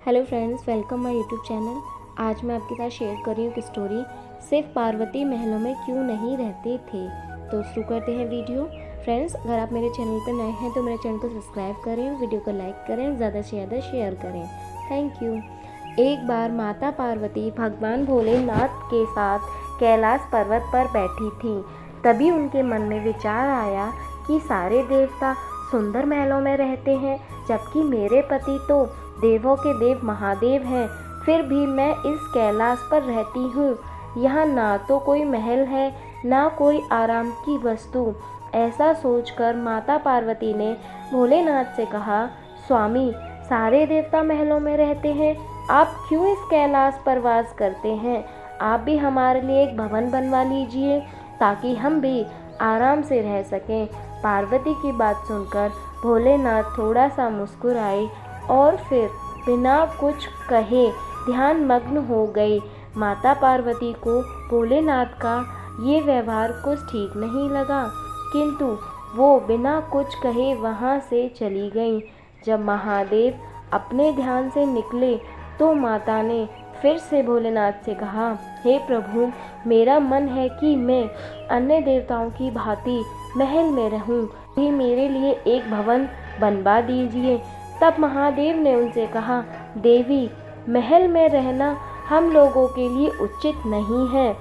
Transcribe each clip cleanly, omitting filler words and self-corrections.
Hello friends, welcome my YouTube channel. आज मैं आपके साथ शेयर कर रही हूँ एक स्टोरी। सिर्फ पार्वती महलों में क्यों नहीं रहते थे। तो शुरू करते हैं वीडियो। फ्रेंड्स, अगर आप मेरे चैनल पर नए हैं तो मेरे चैनल को सब्सक्राइब करें, वीडियो को लाइक करें, ज़्यादा से ज़्यादा शेयर करें। Thank you. एक बार माता पार्वती भगवान भोलेनाथ के साथ कैलाश पर्वत पर बैठी थी। तभी उनके मन में विचार आया कि सारे देवता सुंदर महलों में रहते हैं, जबकि मेरे पति तो देवों के देव महादेव हैं। फिर भी मैं इस कैलाश पर रहती हूँ। यहाँ ना तो कोई महल है, ना कोई आराम की वस्तु। ऐसा सोचकर माता पार्वती ने भोलेनाथ से कहा, स्वामी, सारे देवता महलों में रहते हैं, आप क्यों इस कैलाश पर वास करते हैं? आप भी हमारे लिए एक भवन बनवा लीजिए ताकि हम भी आराम से रह सकें। पार्वती की बात सुनकर भोलेनाथ थोड़ा सा मुस्कुराए और फिर बिना कुछ कहे ध्यान मग्न हो गई। माता पार्वती को भोलेनाथ का ये व्यवहार कुछ ठीक नहीं लगा, किंतु वो बिना कुछ कहे वहाँ से चली गई। जब महादेव अपने ध्यान से निकले तो माता ने फिर से भोलेनाथ से कहा, हे प्रभु, मेरा मन है कि मैं अन्य देवताओं की भांति महल में रहूं, भी मेरे लिए एक भवन बनवा दीजिए। तब महादेव ने उनसे कहा, देवी, महल में रहना हम लोगों के लिए उचित नहीं है।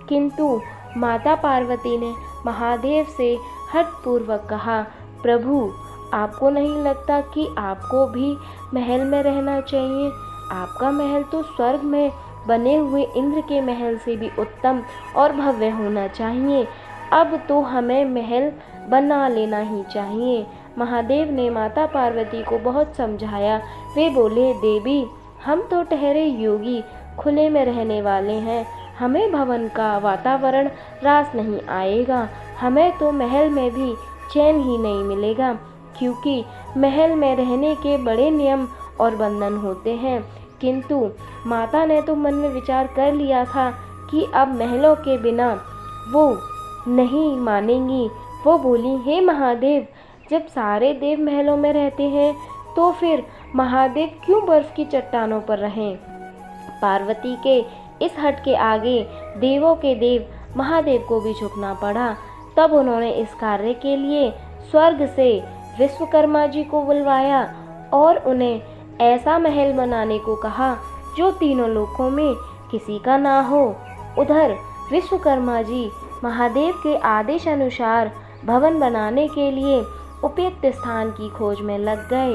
किंतु माता पार्वती ने महादेव से हठपूर्वक कहा, प्रभु, आपको नहीं लगता कि आपको भी महल में रहना चाहिए? आपका महल तो स्वर्ग में बने हुए इंद्र के महल से भी उत्तम और भव्य होना चाहिए। अब तो हमें महल बना लेना ही चाहिए। महादेव ने माता पार्वती को बहुत समझाया। वे बोले, देवी, हम तो ठहरे योगी, खुले में रहने वाले हैं, हमें भवन का वातावरण रास नहीं आएगा। हमें तो महल में भी चैन ही नहीं मिलेगा, क्योंकि महल में रहने के बड़े नियम और बंधन होते हैं। किंतु माता ने तो मन में विचार कर लिया था कि अब महलों के बिना वो नहीं मानेंगी। वो बोली, हे महादेव, जब सारे देव महलों में रहते हैं तो फिर महादेव क्यों बर्फ की चट्टानों पर रहें? पार्वती के इस हट के आगे देवों के देव महादेव को भी झुकना पड़ा। तब उन्होंने इस कार्य के लिए स्वर्ग से विश्वकर्मा जी को बुलवाया और उन्हें ऐसा महल बनाने को कहा जो तीनों लोकों में किसी का ना हो। उधर विश्वकर्मा जी महादेव के आदेश अनुसार भवन बनाने के लिए उपयुक्त स्थान की खोज में लग गए।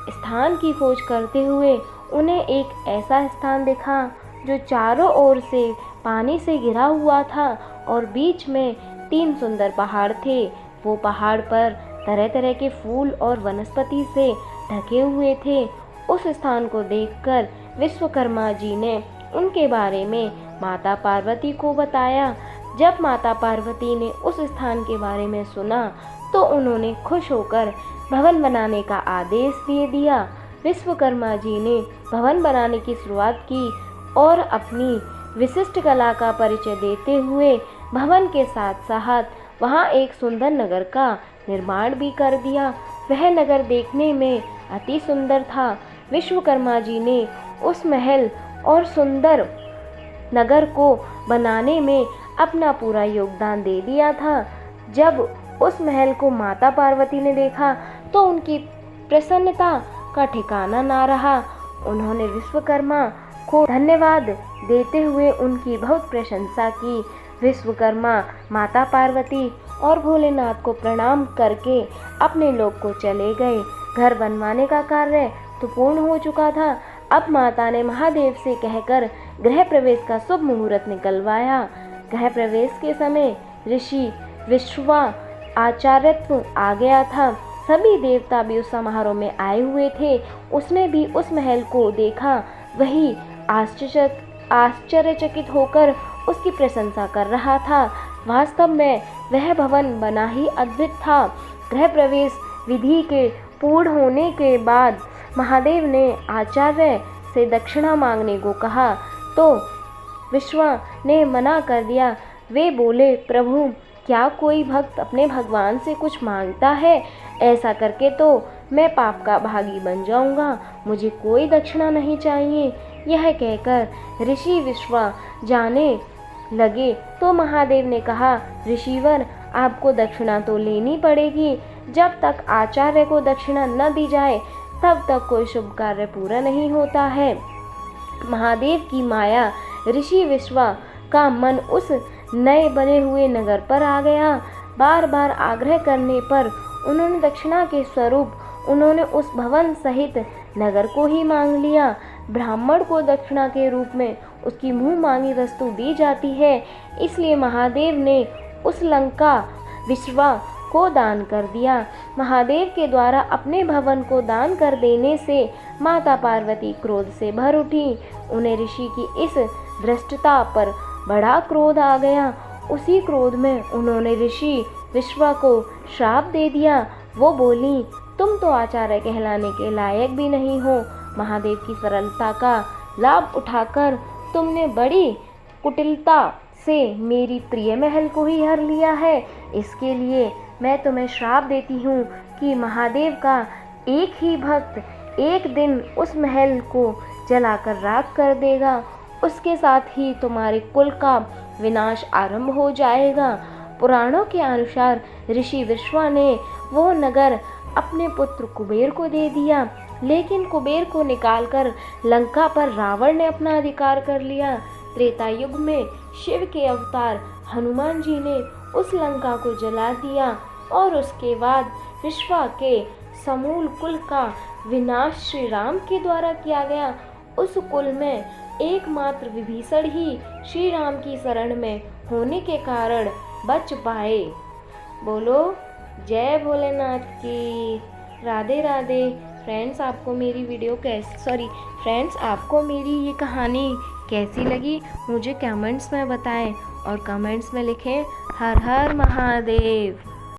स्थान की खोज करते हुए उन्हें एक ऐसा स्थान दिखा जो चारों ओर से पानी से घिरा हुआ था और बीच में 3 सुंदर पहाड़ थे। वो पहाड़ पर तरह तरह के फूल और वनस्पति से ढके हुए थे। उस स्थान को देखकर विश्वकर्मा जी ने उनके बारे में माता पार्वती को बताया। जब माता पार्वती ने उस स्थान के बारे में सुना तो उन्होंने खुश होकर भवन बनाने का आदेश दे दिया। विश्वकर्मा जी ने भवन बनाने की शुरुआत की और अपनी विशिष्ट कला का परिचय देते हुए भवन के साथ साथ वहाँ एक सुंदर नगर का निर्माण भी कर दिया। वह नगर देखने में अति सुंदर था। विश्वकर्मा जी ने उस महल और सुंदर नगर को बनाने में अपना पूरा योगदान दे दिया था। जब उस महल को माता पार्वती ने देखा तो उनकी प्रसन्नता का ठिकाना ना रहा। उन्होंने विश्वकर्मा को धन्यवाद देते हुए उनकी बहुत प्रशंसा की। विश्वकर्मा माता पार्वती और भोलेनाथ को प्रणाम करके अपने लोक को चले गए। घर बनवाने का कार्य तो पूर्ण हो चुका था। अब माता ने महादेव से कहकर गृह प्रवेश का शुभ मुहूर्त निकलवाया। गृह प्रवेश के समय ऋषि विश्वा आचार्यत्व आ गया था। सभी देवता भी उस समारोह में आए हुए थे। उसने भी उस महल को देखा। वही आश्चर्यचकित होकर उसकी प्रशंसा कर रहा था। वास्तव में वह भवन बना ही अद्भुत था। गृह प्रवेश विधि के पूर्ण होने के बाद महादेव ने आचार्य से दक्षिणा मांगने को कहा तो विश्वा ने मना कर दिया। वे बोले, प्रभु, क्या कोई भक्त अपने भगवान से कुछ मांगता है? ऐसा करके तो मैं पाप का भागी बन जाऊंगा। मुझे कोई दक्षिणा नहीं चाहिए। यह कहकर ऋषि विश्वा जाने लगे तो महादेव ने कहा, ऋषिवर, आपको दक्षिणा तो लेनी पड़ेगी। जब तक आचार्य को दक्षिणा न दी जाए तब तक कोई शुभ कार्य पूरा नहीं होता है। महादेव की माया ऋषि विश्वा का मन उस नए बने हुए नगर पर आ गया। बार बार आग्रह करने पर उन्होंने दक्षिणा के स्वरूप उन्होंने उस भवन सहित नगर को ही मांग लिया। ब्राह्मण को दक्षिणा के रूप में उसकी मुंह मांगी वस्तु दी जाती है, इसलिए महादेव ने उस लंका विश्वा को दान कर दिया। महादेव के द्वारा अपने भवन को दान कर देने से माता पार्वती क्रोध से भर उठी। उन्हें ऋषि की इस भ्रष्टता पर बड़ा क्रोध आ गया। उसी क्रोध में उन्होंने ऋषि विश्वा को श्राप दे दिया। वो बोली, तुम तो आचार्य कहलाने के लायक भी नहीं हो। महादेव की सरलता का लाभ उठाकर तुमने बड़ी कुटिलता से मेरी प्रिय महल को ही हर लिया है। इसके लिए मैं तुम्हें श्राप देती हूँ कि महादेव का एक ही भक्त एक दिन उस महल को जलाकर राख कर देगा। उसके साथ ही तुम्हारे कुल का विनाश आरंभ हो जाएगा। पुराणों के अनुसार ऋषि विश्वा ने वो नगर अपने पुत्र कुबेर को दे दिया, लेकिन कुबेर को निकालकर लंका पर रावण ने अपना अधिकार कर लिया। त्रेता युग में शिव के अवतार हनुमान जी ने उस लंका को जला दिया और उसके बाद विश्वा के समूल कुल का विनाश श्री राम के द्वारा किया गया। उस कुल में एकमात्र विभीषण ही श्री राम की शरण में होने के कारण बच पाए। बोलो जय भोलेनाथ की। राधे राधे। फ्रेंड्स, आपको मेरी वीडियो आपको मेरी ये कहानी कैसी लगी मुझे कमेंट्स में बताएं और कमेंट्स में लिखें हर हर महादेव।